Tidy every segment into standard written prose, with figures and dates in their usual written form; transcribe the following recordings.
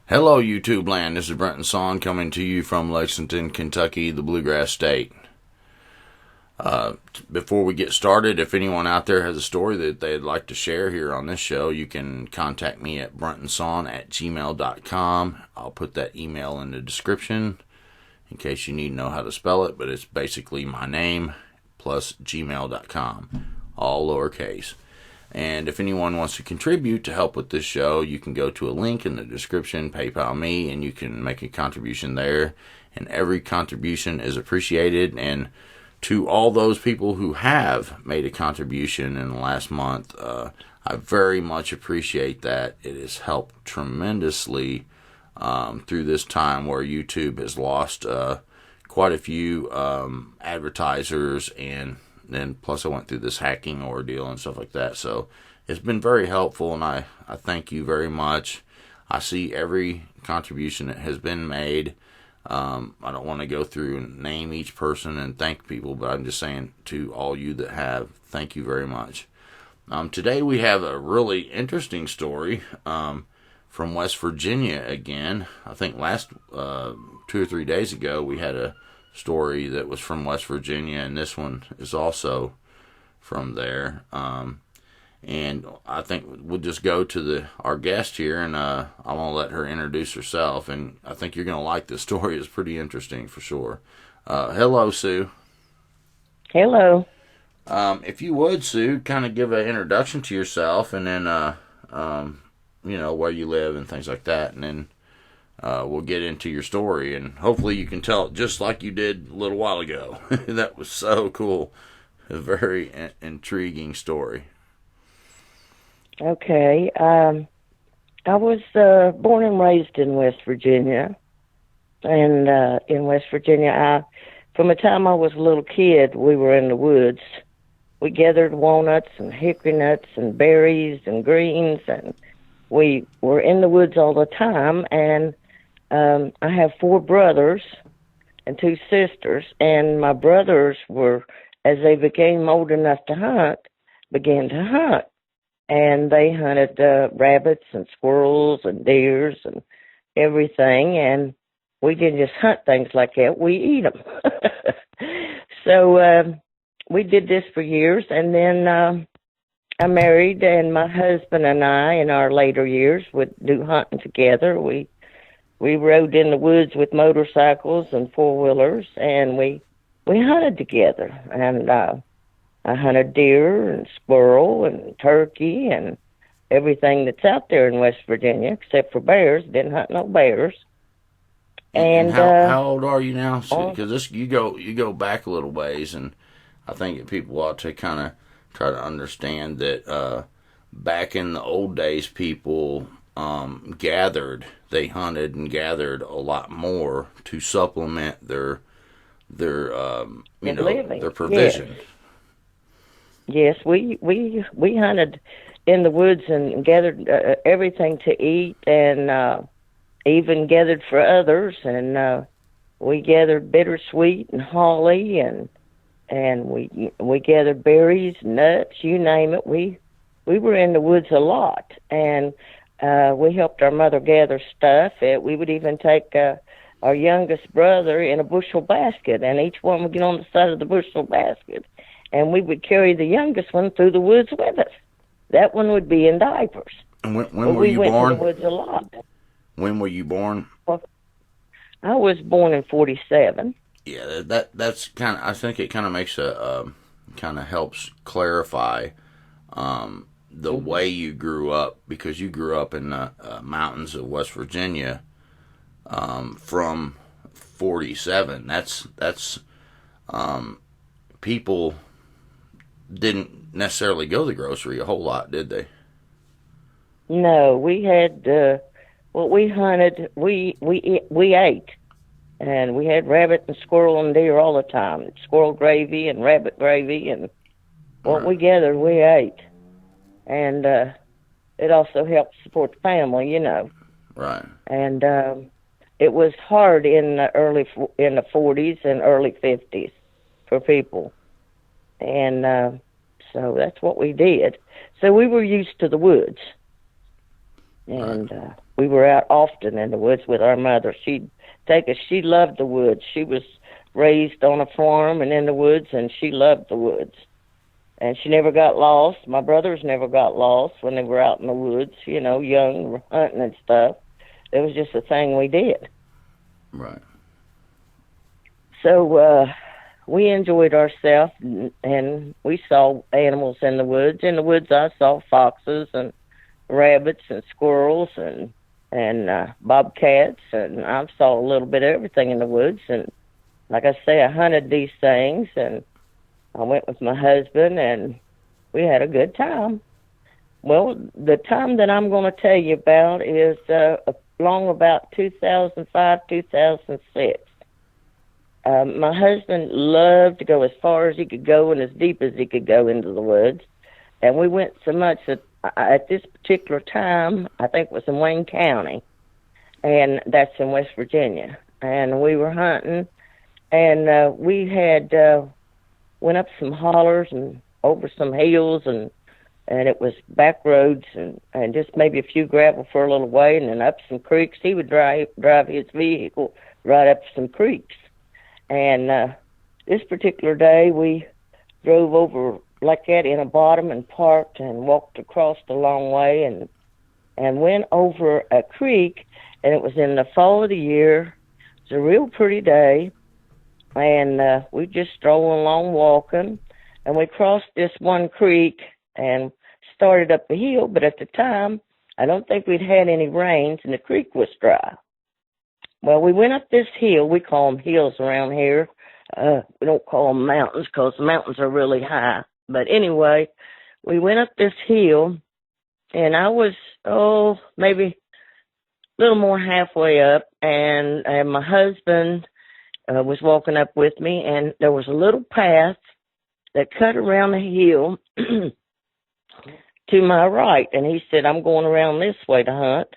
Hello, YouTube land. This is Brenton coming to you from Lexington, Kentucky, the Bluegrass State. Before we get started, if anyone out there has a story that they'd like to share here on this show, you can contact me at brentonsawin@gmail.com. I'll put that email in the description in case you need to know how to spell it, but it's basically my name plus gmail.com, all lowercase. And if anyone wants to contribute to help with this show, you can go to a link in the description, PayPal me, and you can make a contribution there. And every contribution is appreciated. And to all those people who have made a contribution in the last month, I very much appreciate that. It has helped tremendously through this time where YouTube has lost quite a few advertisers, and then plus I went through this hacking ordeal and stuff like that. So it's been very helpful, and I thank you very much. I see every contribution that has been made. I don't want to go through and name each person and thank people, but I'm just saying to all you that have, thank you very much. Today we have a really interesting story from West Virginia again. I think last 2 or 3 days ago we had a story that was from West Virginia, and this one is also from there. And I think we'll just go to our guest here, and I want to let her introduce herself, and I think you're going to like this story. It's pretty interesting for sure. Hello, Sue. Hello. If you would, Sue, kind of give an introduction to yourself, and then where you live and things like that, and then we'll get into your story, and hopefully you can tell it just like you did a little while ago. That was so cool. A very intriguing story. Okay. I was born and raised in West Virginia. And in West Virginia, from the time I was a little kid, we were in the woods. We gathered walnuts and hickory nuts and berries and greens, and we were in the woods all the time. And I have 4 brothers and 2 sisters, and my brothers were, as they became old enough to hunt, began to hunt. And they hunted rabbits and squirrels and deers and everything, and we didn't just hunt things like that, we eat them. So we did this for years, and then I married, and my husband and I, in our later years, would do hunting together. We rode in the woods with motorcycles and 4-wheelers, and we hunted together. And I hunted deer and squirrel and turkey and everything that's out there in West Virginia, except for bears. Didn't hunt no bears. And how old are you now? Because you go back a little ways, and I think that people ought to kind of try to understand that back in the old days, people they hunted and gathered a lot more to supplement their living. Their provision. Yes, we hunted in the woods and gathered everything to eat, and even gathered for others. And we gathered bittersweet and holly, and we gathered berries, nuts, you name it. We were in the woods a lot, and we helped our mother gather stuff. We would even take our youngest brother in a bushel basket, and each one would get on the side of the bushel basket, and we would carry the youngest one through the woods with us. That one would be in diapers. And when were you born? We went to the woods a lot. When were you born? Well, I was born in 47. Yeah, that's kind of. I think it kind of makes kind of helps clarify the way you grew up, because you grew up in the mountains of West Virginia from 47. That's people didn't necessarily go to the grocery a whole lot, did they? No, we had we hunted. We ate, and we had rabbit and squirrel and deer all the time. Squirrel gravy and rabbit gravy, and what we gathered, we ate. And it also helped support the family, Right. And it was hard in the 40s and early 50s for people, and so that's what we did. So we were used to the woods. Right. And we were out often in the woods with our mother. She'd take us. She loved the woods. She was raised on a farm and in the woods, and she loved the woods. And she never got lost. My brothers never got lost when they were out in the woods, you know, young, hunting and stuff. It was just a thing we did. Right. So we enjoyed ourselves, and we saw animals in the woods. In the woods, I saw foxes and rabbits and squirrels and bobcats, and I saw a little bit of everything in the woods. And like I say, I hunted these things, and I went with my husband, and we had a good time. Well, the time that I'm going to tell you about is along about 2005, 2006. My husband loved to go as far as he could go and as deep as he could go into the woods. And we went so much that at this particular time, I think it was in Wayne County, and that's in West Virginia. And we were hunting, and we had went up some hollers and over some hills, and it was back roads and just maybe a few gravel for a little way, and then up some creeks. He would drive his vehicle right up some creeks. And this particular day, we drove over like that in a bottom and parked and walked across the long way and went over a creek, and it was in the fall of the year. It was a real pretty day, and we just strolling along walking, and we crossed this one creek and started up the hill, but at the time, I don't think we'd had any rains, and the creek was dry. Well, we went up this hill. We call them hills around here. We don't call them mountains because the mountains are really high. But anyway, we went up this hill, and I was, maybe a little more halfway up, and my husband was walking up with me, and there was a little path that cut around the hill to my right, and he said, I'm going around this way to hunt,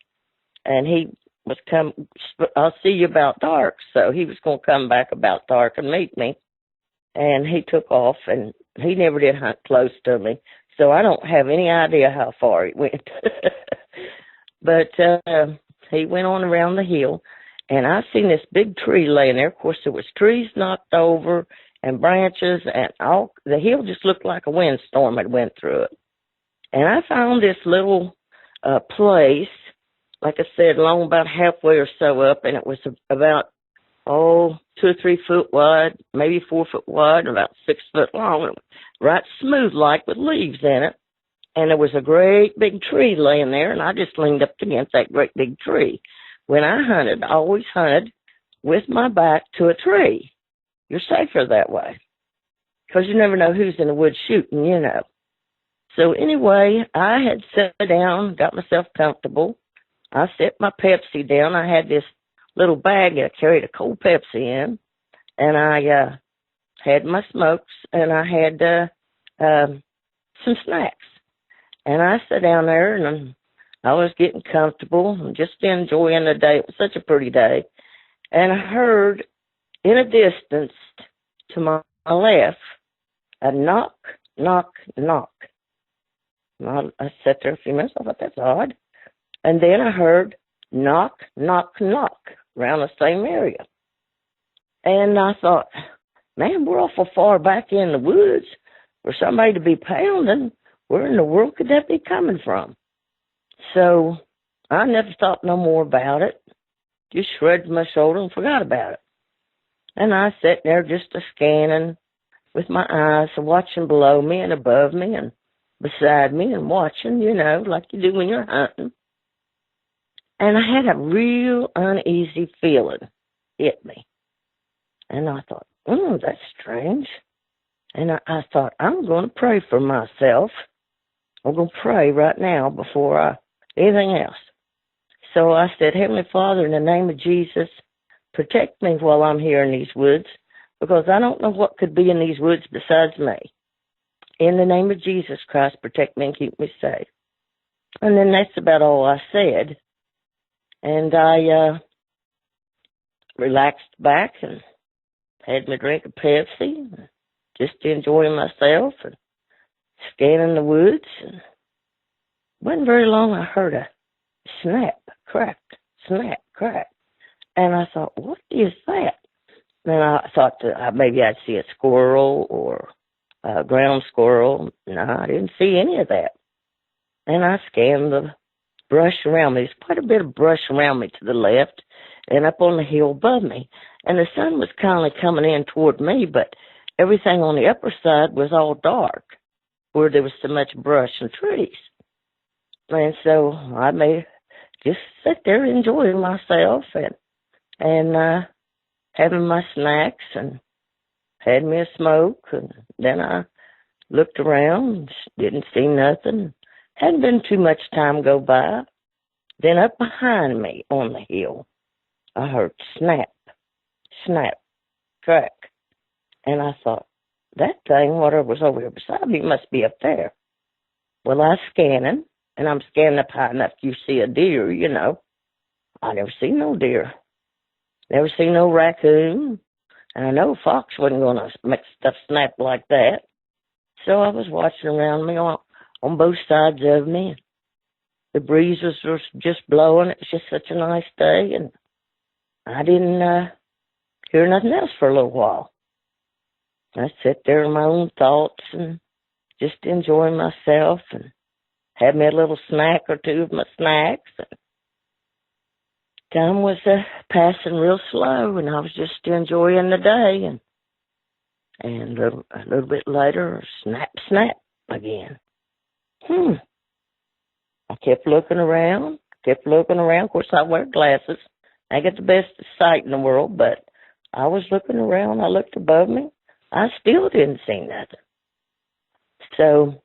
and he was I'll see you about dark. So he was going to come back about dark and meet me. And he took off, and he never did hunt close to me. So I don't have any idea how far he went. But he went on around the hill, and I seen this big tree laying there. Of course, there was trees knocked over and branches, and all the hill just looked like a windstorm had went through it. And I found this little place, like I said, along about halfway or so up, and it was about, 2 or 3 foot wide, maybe 4 foot wide, about 6 foot long, right smooth like with leaves in it. And there was a great big tree laying there, and I just leaned up against that great big tree. When I hunted, I always hunted with my back to a tree. You're safer that way, because you never know who's in the woods shooting, you know. So anyway, I had sat down, got myself comfortable. I set my Pepsi down. I had this little bag that I carried a cold Pepsi in, and I had my smokes, and I had some snacks. And I sat down there, and I was getting comfortable and just enjoying the day. It was such a pretty day. And I heard in a distance to my left a knock, knock, knock. And I sat there a few minutes. I thought, that's odd. And then I heard knock, knock, knock around the same area. And I thought, man, we're awful far back in the woods for somebody to be pounding. Where in the world could that be coming from? So I never thought no more about it. Just shrugged my shoulder and forgot about it. And I sat there just a-scanning with my eyes, watching below me and above me and beside me and watching, you know, like you do when you're hunting. And I had a real uneasy feeling hit me. And I thought, that's strange. And I thought, I'm going to pray for myself. I'm going to pray right now before anything else. So I said, Heavenly Father, in the name of Jesus, protect me while I'm here in these woods, because I don't know what could be in these woods besides me. In the name of Jesus Christ, protect me and keep me safe. And then that's about all I said. And I relaxed back and had my drink of Pepsi, just enjoying myself and scanning the woods. And it wasn't very long I heard a snap, crack, snap, crack. And I thought, what is that? And I thought that maybe I'd see a squirrel or a ground squirrel. No, I didn't see any of that. And I scanned the brush around me. There's quite a bit of brush around me to the left and up on the hill above me. And the sun was kind of coming in toward me, but everything on the upper side was all dark where there was so much brush and trees. And so I may just sit there enjoying myself and having my snacks and had me a smoke. And then I looked around, didn't see nothing. Hadn't been too much time go by. Then up behind me on the hill, I heard snap, snap, crack. And I thought, that thing, whatever was over here beside me, must be up there. Well, I was scanning, and I'm scanning up high enough you see a deer, you know. I never seen no deer. Never seen no raccoon. And I know a fox wasn't going to make stuff snap like that. So I was watching around me on both sides of me. The breeze was just blowing. It was just such a nice day. And I didn't hear nothing else for a little while. I sat there in my own thoughts and just enjoying myself and had me a little snack or two of my snacks. Time was passing real slow, and I was just enjoying the day. And a little bit later, snap, snap again. I kept looking around. Of course, I wear glasses. I get the best sight in the world, but I was looking around. I looked above me. I still didn't see nothing. So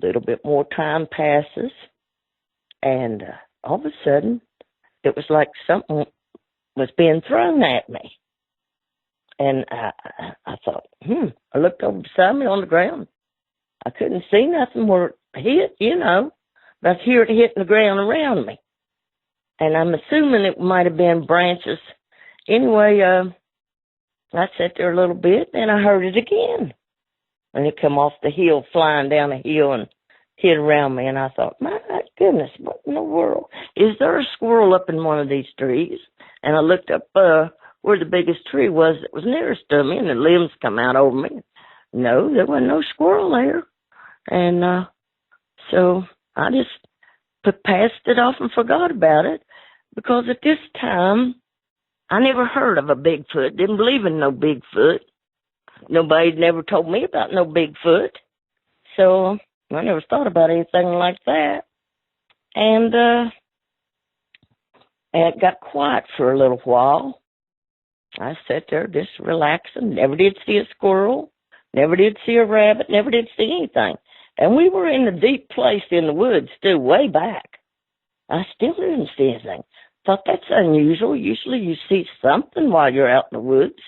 a little bit more time passes, and all of a sudden, it was like something was being thrown at me. And I thought, I looked over beside me on the ground. I couldn't see nothing where it hit, you know, but I hear it hitting the ground around me. And I'm assuming it might have been branches. Anyway, I sat there a little bit, and I heard it again. And it come off the hill, flying down the hill and hit around me. And I thought, my goodness, what in the world? Is there a squirrel up in one of these trees? And I looked up where the biggest tree was that was nearest to me, and the limbs come out over me. No, there wasn't no squirrel there. And so I just passed it off and forgot about it, because at this time, I never heard of a Bigfoot, didn't believe in no Bigfoot. Nobody never told me about no Bigfoot. So I never thought about anything like that. And it got quiet for a little while. I sat there just relaxing, never did see a squirrel, never did see a rabbit, never did see anything. And we were in a deep place in the woods, too, way back. I still didn't see anything. Thought that's unusual. Usually you see something while you're out in the woods.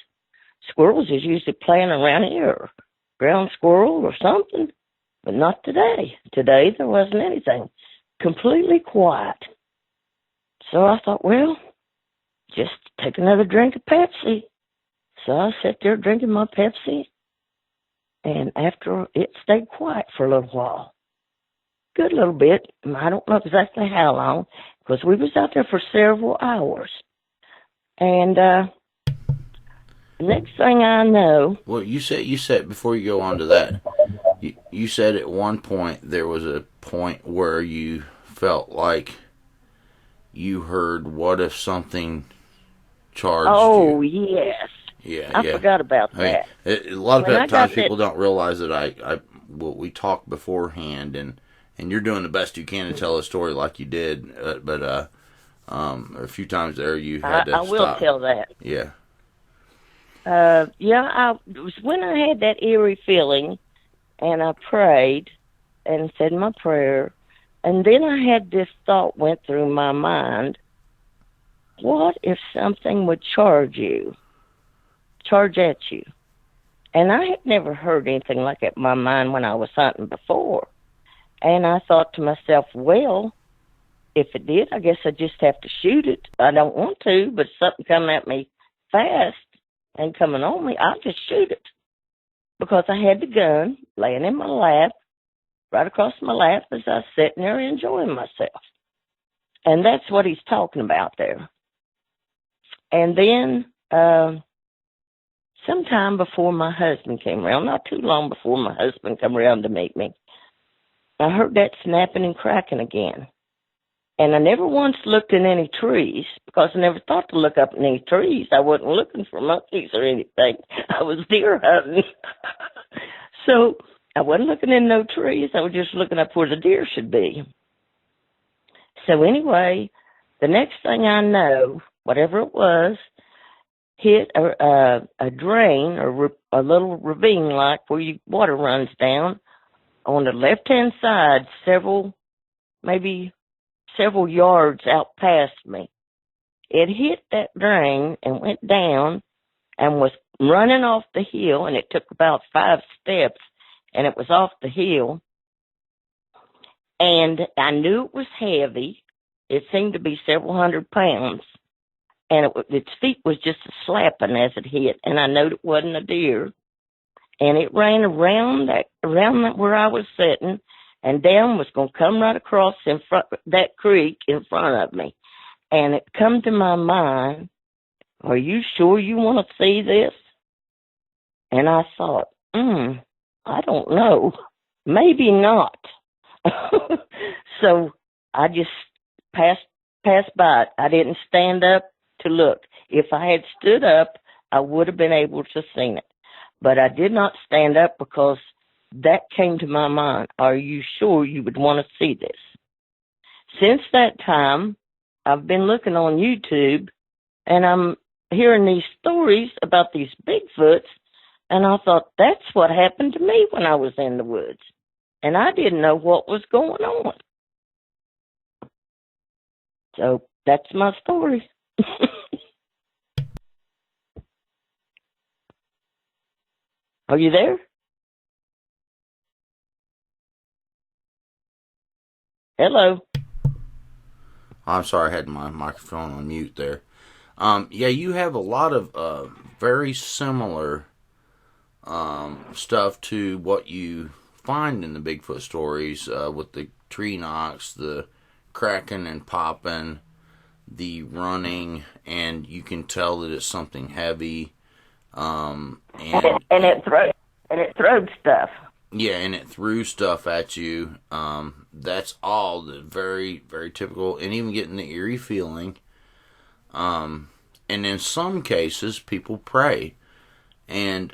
Squirrels is usually playing around here, or ground squirrel or something, but not today. Today there wasn't anything. Completely quiet. So I thought, well, just take another drink of Pepsi. So I sat there drinking my Pepsi, and after it stayed quiet for a little while. Good little bit. I don't know exactly how long, because we was out there for several hours. And next thing I know... Well, you said before you go on to that, you said at one point there was a point where you felt like you heard, what if something charged you? Oh, yes. Yeah, I forgot about that. A lot of times people don't realize that we talked beforehand, and you're doing the best you can to tell a story like you did, but a few times there you had to stop. I will tell that. Yeah. It was when I had that eerie feeling, and I prayed and said my prayer, and then I had this thought went through my mind: what if something would charge at you? And I had never heard anything like that in my mind when I was hunting before. And I thought to myself, well, if it did, I guess I just have to shoot it. I don't want to, but if something coming at me fast and coming on me, I'll just shoot it. Because I had the gun laying in my lap, right across my lap, as I was sitting there enjoying myself. And that's what he's talking about there. And then sometime before my husband came around, not too long before my husband came around to meet me, I heard that snapping and cracking again. And I never once looked in any trees because I never thought to look up in any trees. I wasn't looking for monkeys or anything. I was deer hunting. So I wasn't looking in no trees. I was just looking up where the deer should be. So anyway, the next thing I know, whatever it was, hit a drain or a little ravine like where water runs down on the left-hand side, maybe several yards out past me. It hit that drain and went down and was running off the hill, and it took about 5 steps, and it was off the hill. And I knew it was heavy. It seemed to be several hundred pounds, and its feet was just slapping as it hit, and I knew it wasn't a deer. And it ran around where I was sitting, and down was going to come right across in front that creek in front of me. And it come to my mind, are you sure you want to see this? And I thought, I don't know. Maybe not. So I just passed by it. I didn't stand up to look. If I had stood up, I would have been able to see it. But I did not stand up because that came to my mind. Are you sure you would want to see this? Since that time, I've been looking on YouTube, and I'm hearing these stories about these Bigfoots, and I thought, that's what happened to me when I was in the woods. And I didn't know what was going on. So that's my story. Are you there? Hello. I'm sorry, I had my microphone on mute there. Yeah, you have a lot of very similar stuff to what you find in the Bigfoot stories with the tree knocks, the cracking and popping, the running, and you can tell that it's something heavy. And it throwed stuff. Yeah, and it threw stuff at you. That's all very, very typical, and even getting the eerie feeling. And in some cases, people pray, and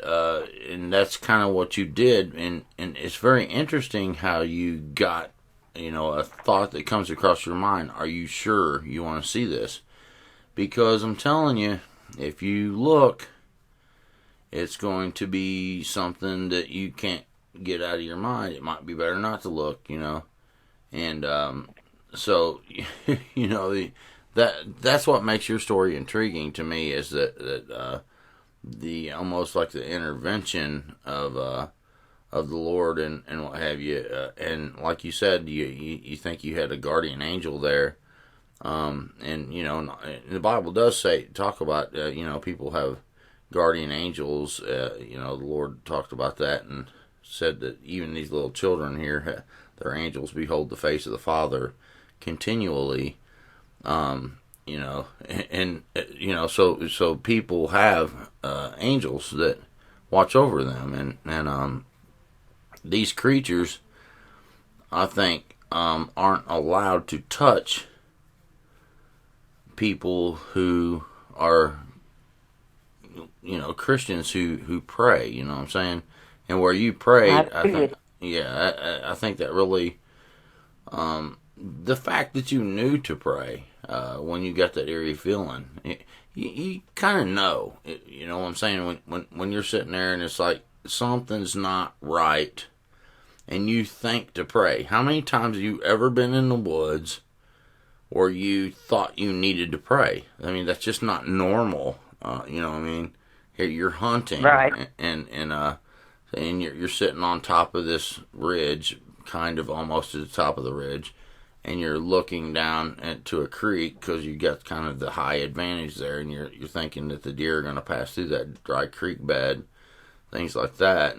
that's kind of what you did. And it's very interesting how you got, a thought that comes across your mind. Are you sure you want to see this? Because I'm telling you, if you look, it's going to be something that you can't get out of your mind. It might be better not to look, and so that's what makes your story intriguing to me, is that the almost like the intervention of the Lord and what have you, and like you said, you think you had a guardian angel there, and the Bible does talk about people have guardian angels. The Lord talked about that and said that even these little children here, their angels behold the face of the Father continually. So people have angels that watch over them, and these creatures, I think, aren't allowed to touch people who are, Christians who pray. You know what I'm saying? And where you prayed, I think that really, the fact that you knew to pray when you got that eerie feeling, you kind of know. You know what I'm saying? When you're sitting there and it's like something's not right, and you think to pray. How many times have you ever been in the woods where you thought you needed to pray? I mean, that's just not normal. You know what I mean? Here you're hunting, right? And you're sitting on top of this ridge, kind of almost at the top of the ridge, and you're looking down into a creek because you got kind of the high advantage there, and you're thinking that the deer are going to pass through that dry creek bed, things like that,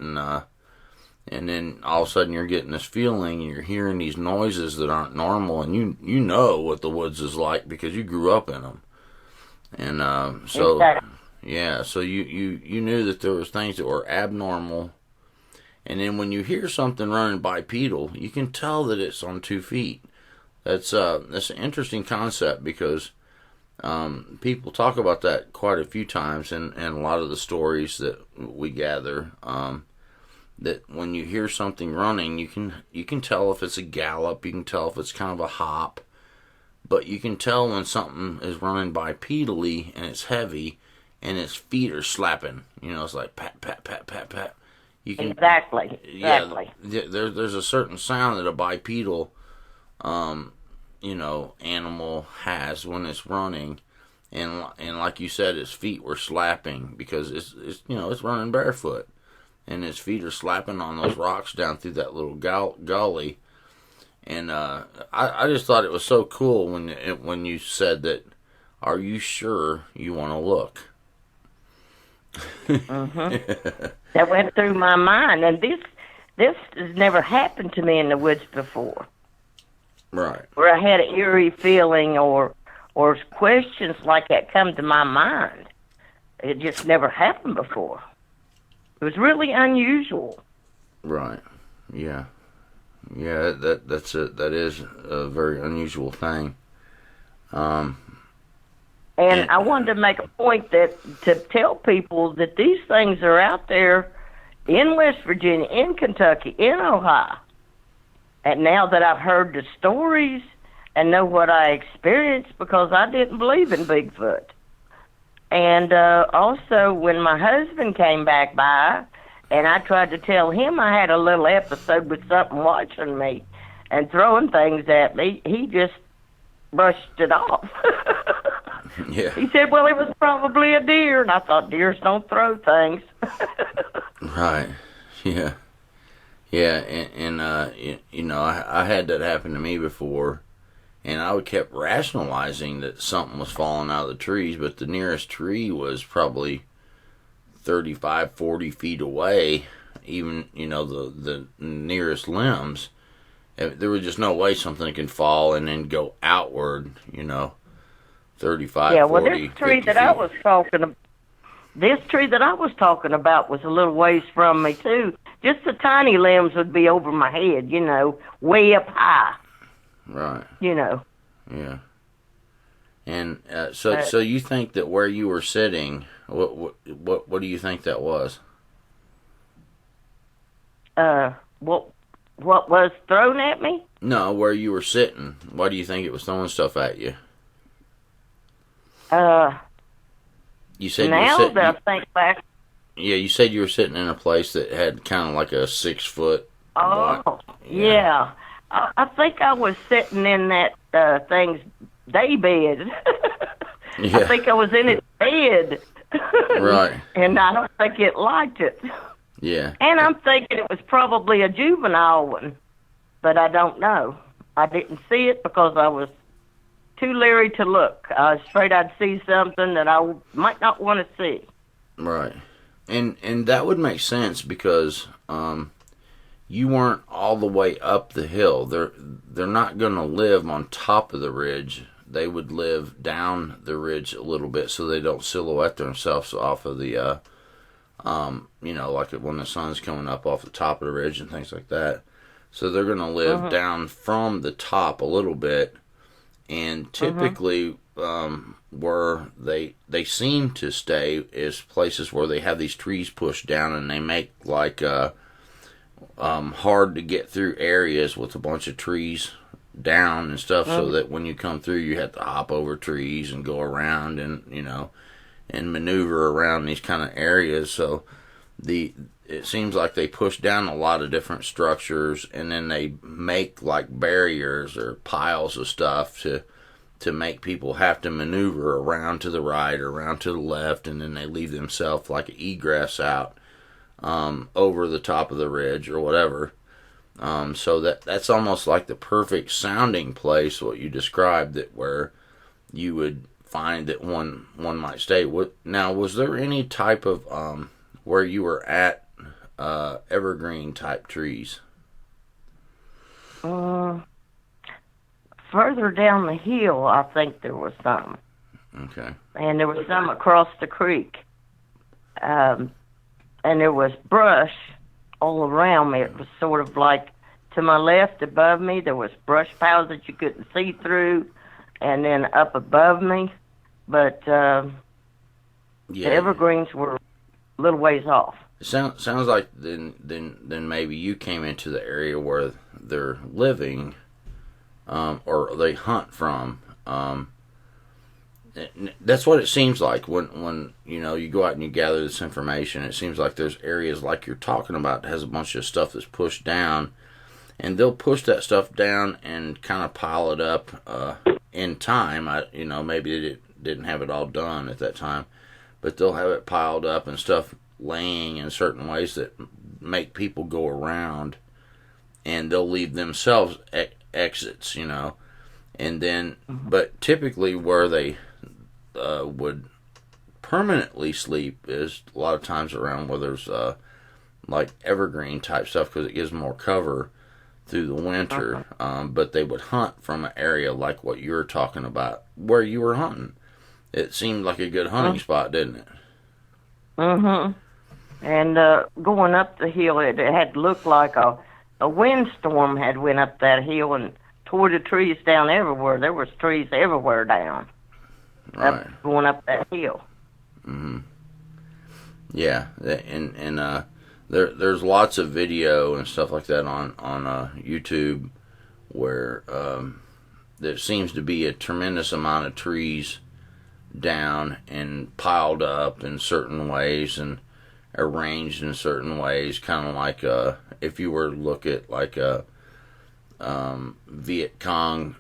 And then all of a sudden you're getting this feeling and you're hearing these noises that aren't normal, and you know what the woods is like because you grew up in them. And so, Exactly. yeah, so you knew that there was things that were abnormal. And then when you hear something running bipedal, you can tell that it's on 2 feet. That's an interesting concept because people talk about that quite a few times in a lot of the stories that we gather. That when you hear something running, you can tell if it's a gallop, you can tell if it's kind of a hop, but you can tell when something is running bipedally and it's heavy and its feet are slapping. You know, it's like pat pat pat pat pat. You can Exactly. there's a certain sound that a bipedal animal has when it's running, and like you said, its feet were slapping because it's running barefoot, and his feet are slapping on those rocks down through that little gully, and I just thought it was so cool when you said that. Are you sure you want to look? That went through my mind, and this has never happened to me in the woods before. Right. Where I had an eerie feeling or questions like that come to my mind. It just never happened before. It was really unusual. Right. Yeah. Yeah. That is a very unusual thing. And I wanted to make a point to tell people that these things are out there in West Virginia, in Kentucky, in Ohio. And now that I've heard the stories and know what I experienced, because I didn't believe in Bigfoot. And also, when my husband came back by, and I tried to tell him I had a little episode with something watching me and throwing things at me, he just brushed it off. Yeah. He said, well, it was probably a deer. And I thought, deers don't throw things. Right. Yeah. Yeah. And I had that happen to me before. And I kept rationalizing that something was falling out of the trees. But the nearest tree was probably 35, 40 feet away. Even, the nearest limbs. There was just no way something can fall and then go outward, 35, yeah, well, 40, this tree that feet. I was talking about, was a little ways from me too. Just the tiny limbs would be over my head, way up high. Right. Yeah. And so you think that where you were sitting, what do you think that was? What was thrown at me? No, where you were sitting. Why do you think it was throwing stuff at you? You said now you were that I think back. Yeah, you said you were sitting in a place that had kind of like a 6 foot. Oh, yeah. I think I was sitting in that thing's day bed. Yeah. I think I was in its bed. Right. And I don't think it liked it. Yeah. And I'm thinking it was probably a juvenile one, but I don't know. I didn't see it because I was too leery to look. I was afraid I'd see something that I might not want to see. Right. And that would make sense because you weren't all the way up the hill. They're not going to live on top of the ridge. They would live down the ridge a little bit so they don't silhouette themselves off of the like when the sun's coming up off the top of the ridge and things like that. So they're going to live down from the top a little bit, and typically where they seem to stay is places where they have these trees pushed down and they make like hard to get through areas with a bunch of trees down and stuff, so that when you come through you have to hop over trees and go around and and maneuver around these kind of areas. So it seems like they push down a lot of different structures, and then they make like barriers or piles of stuff to make people have to maneuver around to the right or around to the left, and then they leave themselves like an egress out over the top of the ridge or whatever. So that's almost like the perfect sounding place, what you described, that where you would find that one might stay. Now, was there any type of where you were at evergreen type trees? Further down the hill, I think there was some. Okay. And there was some across the creek. And there was brush all around me. It was sort of like to my left above me, there was brush piles that you couldn't see through, and then up above me. But the evergreens were a little ways off. It sounds like then maybe you came into the area where they're living, or they hunt from. That's what it seems like when you go out and you gather this information. It seems like there's areas like you're talking about that has a bunch of stuff that's pushed down, and they'll push that stuff down and kind of pile it up in time. Maybe they didn't have it all done at that time, but they'll have it piled up and stuff laying in certain ways that make people go around, and they'll leave themselves exits, and then, but typically where they would permanently sleep is a lot of times around where there's like evergreen type stuff, because it gives more cover through the winter. But they would hunt from an area like what you were talking about, where you were hunting. It seemed like a good hunting spot, didn't it? And going up the hill, it had looked like a windstorm had went up that hill and tore the trees down everywhere. There was trees everywhere down. Right. Going up that hill. Yeah, and there's lots of video and stuff like that on YouTube where there seems to be a tremendous amount of trees down and piled up in certain ways and arranged in certain ways, kind of like if you were to look at like a Viet Cong,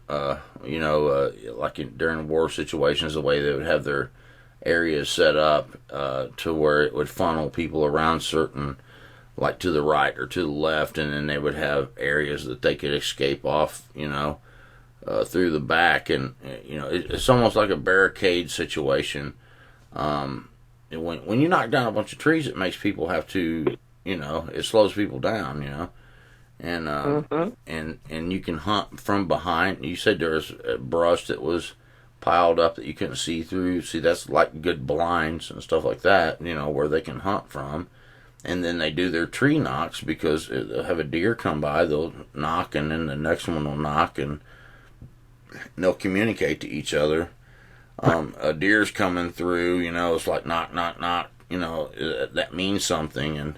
during war situations, the way they would have their areas set up to where it would funnel people around certain, like to the right or to the left, and then they would have areas that they could escape off, through the back, and it's almost like a barricade situation. When you knock down a bunch of trees, it makes people have to, it slows people down, and you can hunt from behind. You said there was brush that was piled up that you couldn't see through. See, that's like good blinds and stuff like that, where they can hunt from. And then they do their tree knocks, because they'll have a deer come by, they'll knock, and then the next one will knock, and they'll communicate to each other. A deer's coming through, it's like knock, knock, knock, that means something.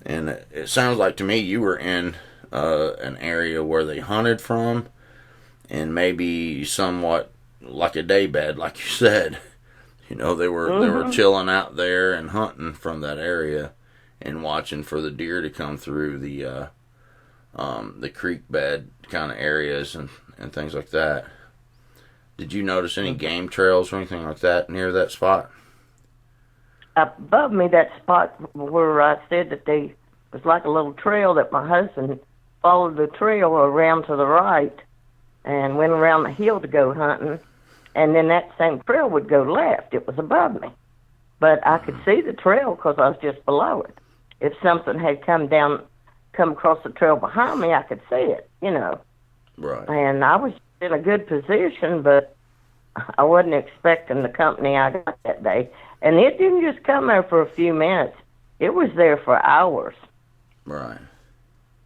And it sounds like to me you were in an area where they hunted from, and maybe somewhat like a daybed, like you said. They were chilling out there and hunting from that area and watching for the deer to come through the creek bed kind of areas and things like that. Did you notice any game trails or anything like that near that spot? Above me, that spot where I said that they was like a little trail, that my husband followed the trail around to the right and went around the hill to go hunting, and then that same trail would go left. It was above me, but I could see the trail because I was just below it. If something had come across the trail behind me, I could see it, Right. And I was in a good position, but I wasn't expecting the company I got that day. And it didn't just come there for a few minutes. It was there for hours. Right.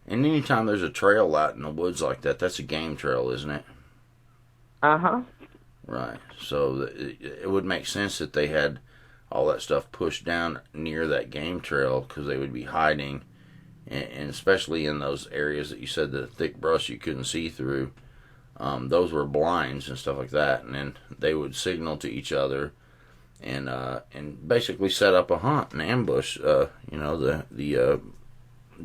And anytime there's a trail out in the woods like that, that's a game trail, isn't it? Right. So it would make sense that they had all that stuff pushed down near that game trail, because they would be hiding, and especially in those areas that you said, the thick brush you couldn't see through. Those were blinds and stuff like that, and then they would signal to each other and basically set up a hunt and ambush, the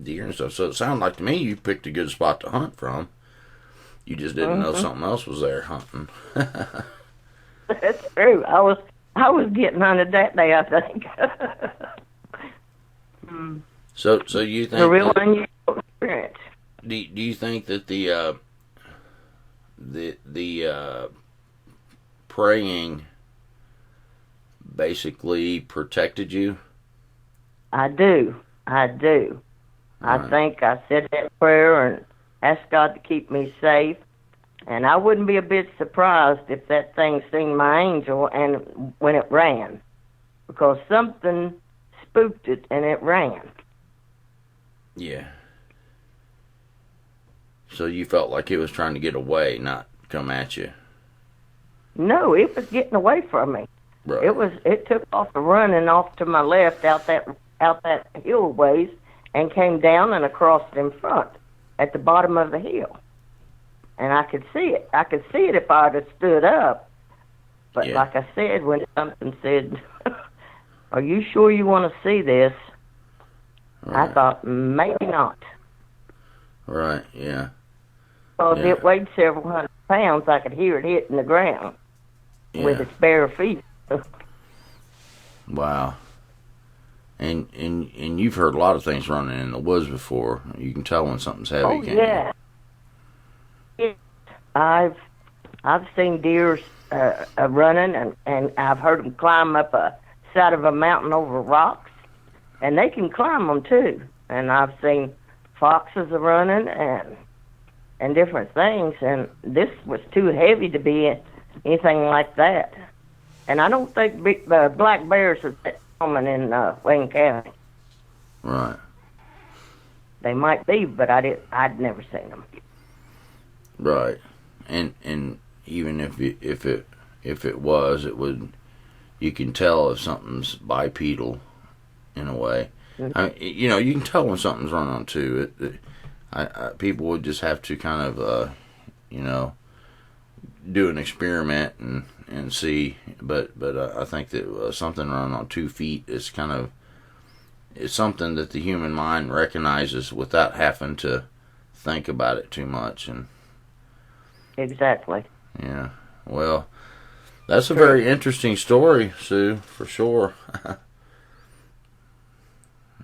deer and stuff. So it sounded like to me you picked a good spot to hunt from. You just didn't know something else was there hunting. That's true. I was getting hunted that day, I think. So you think a real unusual experience. Do you think that the praying basically protected you? I do. I do. Right. I think I said that prayer and asked God to keep me safe. And I wouldn't be a bit surprised if that thing seen my angel and when it ran, because something spooked it and it ran. Yeah. So you felt like it was trying to get away, not come at you. No, it was getting away from me. Right. It took off running off to my left out that hill ways and came down and across in front at the bottom of the hill. And I could see it. I could see it if I had stood up. But like I said, when something said, "Are you sure you want to see this?" Right. I thought, maybe not. Right, yeah. Because it weighed several hundred pounds, I could hear it hitting the ground with its bare feet. Wow. And you've heard a lot of things running in the woods before. You can tell when something's heavy. Oh, yeah. I've seen deer running, and I've heard them climb up a side of a mountain over rocks, and they can climb them too. And I've seen foxes running and different things, and this was too heavy to be anything like that. And I don't think black bears are that common in Wayne County. Right. They might be, but I'd never seen them. Right. And even if it was, it would. You can tell if something's bipedal, in a way. Mm-hmm. I mean, you can tell when something's run on too. People would just have to kind of, do an experiment and see. But I think that something run on 2 feet is it's something that the human mind recognizes without having to think about it too much. And exactly. Yeah. Well, that's a very interesting story, Sue, for sure.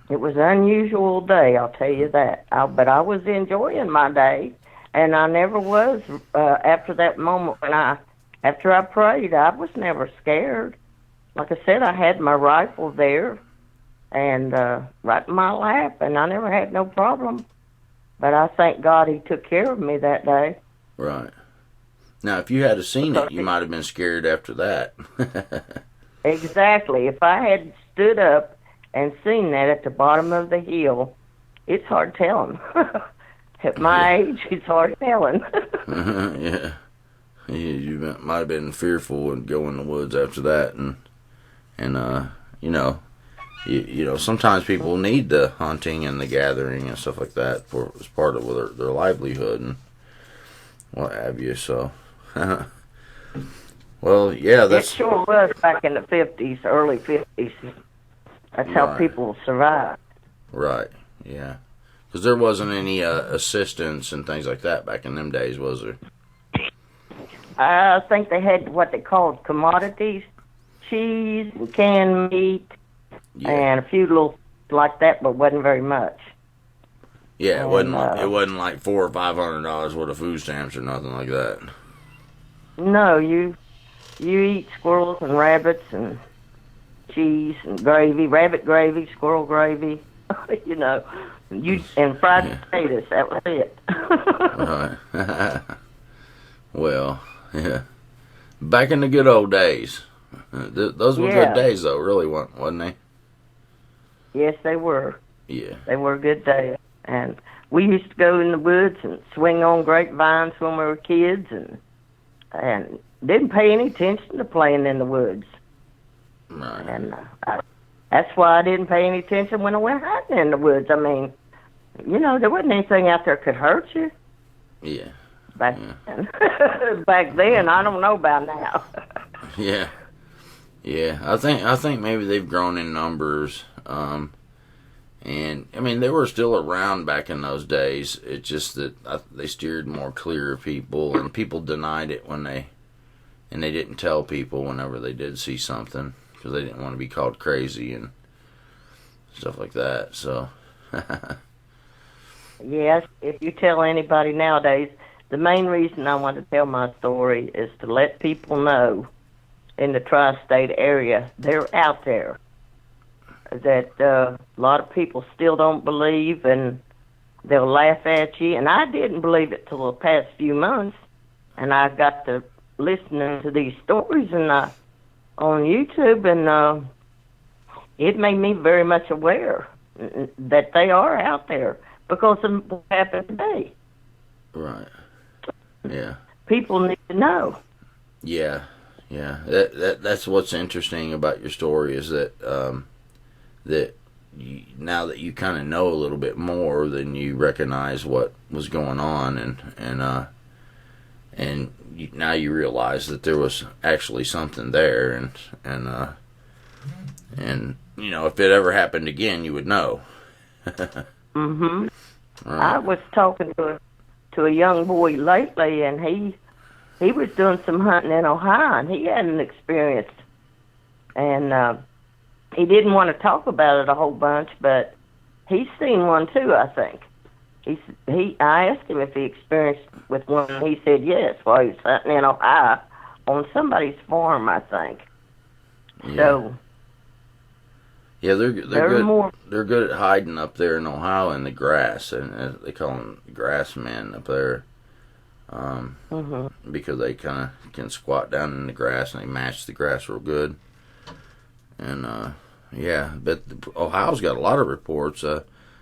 It was an unusual day, I'll tell you that. But I was enjoying my day, and I never was. After that moment after I prayed, I was never scared. Like I said, I had my rifle there, and right in my lap, and I never had no problem. But I thank God He took care of me that day. Right. Now, if you had seen it, you might have been scared after that. Exactly. If I had stood up and seen that at the bottom of the hill, it's hard telling. At my age, it's hard telling. Yeah. You might have been fearful and go in the woods after that, and sometimes people need the hunting and the gathering and stuff like that as part of their livelihood and what have you. So, well, yeah, it sure was back in the 50s, early 50s. That's how people survived. Right. Yeah. Because there wasn't any assistance and things like that back in them days, was there? I think they had what they called commodities, cheese and canned meat, and a few little like that, but wasn't very much. Yeah, it wasn't like $400 or $500 worth of food stamps or nothing like that. No, you eat squirrels and rabbits and cheese and gravy, rabbit gravy, squirrel gravy, and fried potatoes. That was it. Right. Well, yeah. Back in the good old days. Those were good days, though, really, wasn't they? Yes, they were. Yeah. They were good days. And we used to go in the woods and swing on grapevines when we were kids and didn't pay any attention to playing in the woods. Right. And that's why I didn't pay any attention when I went hunting in the woods. I mean, there wasn't anything out there that could hurt you. Yeah. Back then, I don't know about now. Yeah. Yeah, I think maybe they've grown in numbers. And I mean, they were still around back in those days. It's just that they steered more clear of people, and people denied it and they didn't tell people whenever they did see something because they didn't want to be called crazy and stuff like that. So, yes, if you tell anybody nowadays, the main reason I want to tell my story is to let people know in the tri-state area they're out there. that a lot of people still don't believe, and they'll laugh at you. And I didn't believe it till the past few months, and I got to listening to these stories and on YouTube, and it made me very much aware that they are out there because of what happened today. Right. Yeah. People need to know. Yeah. Yeah. That's what's interesting about your story is that that now that you kind of know a little bit more, then you recognize what was going on, and now you realize that there was actually something there, and you know, if it ever happened again, you would know. Mhm. Right. I was talking to a young boy lately, and he was doing some hunting in Ohio, and he had an experience, and he didn't want to talk about it a whole bunch, but he's seen one too, I think. I asked him if he experienced with one, and he said yes while he was hunting in Ohio on somebody's farm, I think. Yeah. So yeah, they're good. more. They're good at hiding up there in Ohio in the grass, and they call them grass men up there, because they kind of can squat down in the grass and they match the grass real good. And yeah, but Ohio's got a lot of reports.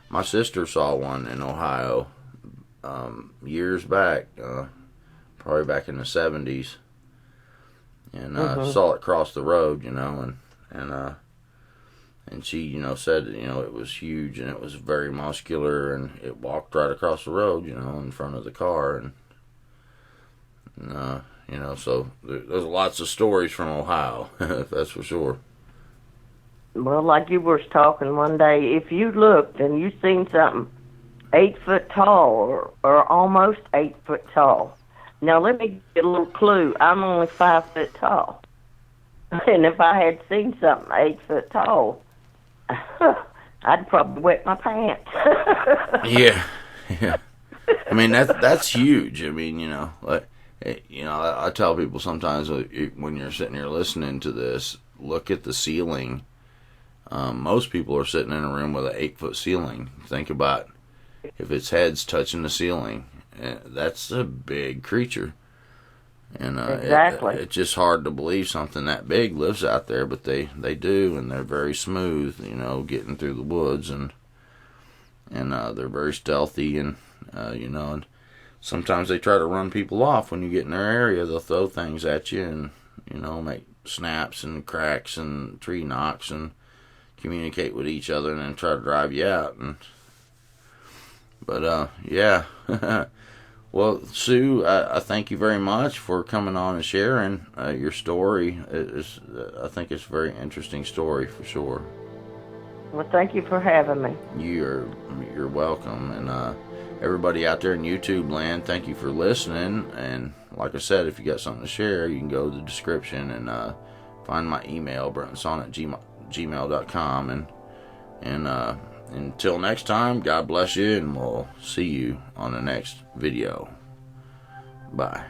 My sister saw one in Ohio years back, probably back in the 70s, and saw it cross the road, you know, and she, you know, said, you know, it was huge and it was very muscular and it walked right across the road, you know, in front of the car, and you know, so there's lots of stories from Ohio, that's for sure. Well, like you were talking one day, if you looked and you seen something 8 foot tall or almost 8 foot tall. Now, let me get a little clue. I'm only 5 foot tall. And if I had seen something 8 foot tall, I'd probably wet my pants. Yeah. I mean, that's huge. I mean, you know, like, you know, I tell people sometimes when you're sitting here listening to this, look at the ceiling. Most people are sitting in a room with an 8 foot ceiling. Think about if its head's touching the ceiling. That's a big creature. And exactly. it's just hard to believe something that big lives out there, but they do, and they're very smooth, you know, getting through the woods, and they're very stealthy, and you know, and sometimes they try to run people off when you get in their area. They'll throw things at you, and you know, make snaps and cracks and tree knocks, and communicate with each other, and then try to drive you out. But yeah. Well, Sue, I thank you very much for coming on and sharing your story. I think it's a very interesting story for sure. Well, thank you for having me. You're welcome, and everybody out there in YouTube land, thank you for listening. And like I said, if you got something to share, you can go to the description and find my email, brentonsawin@gmail.com, and until next time, God bless you, and we'll see you on the next video. Bye.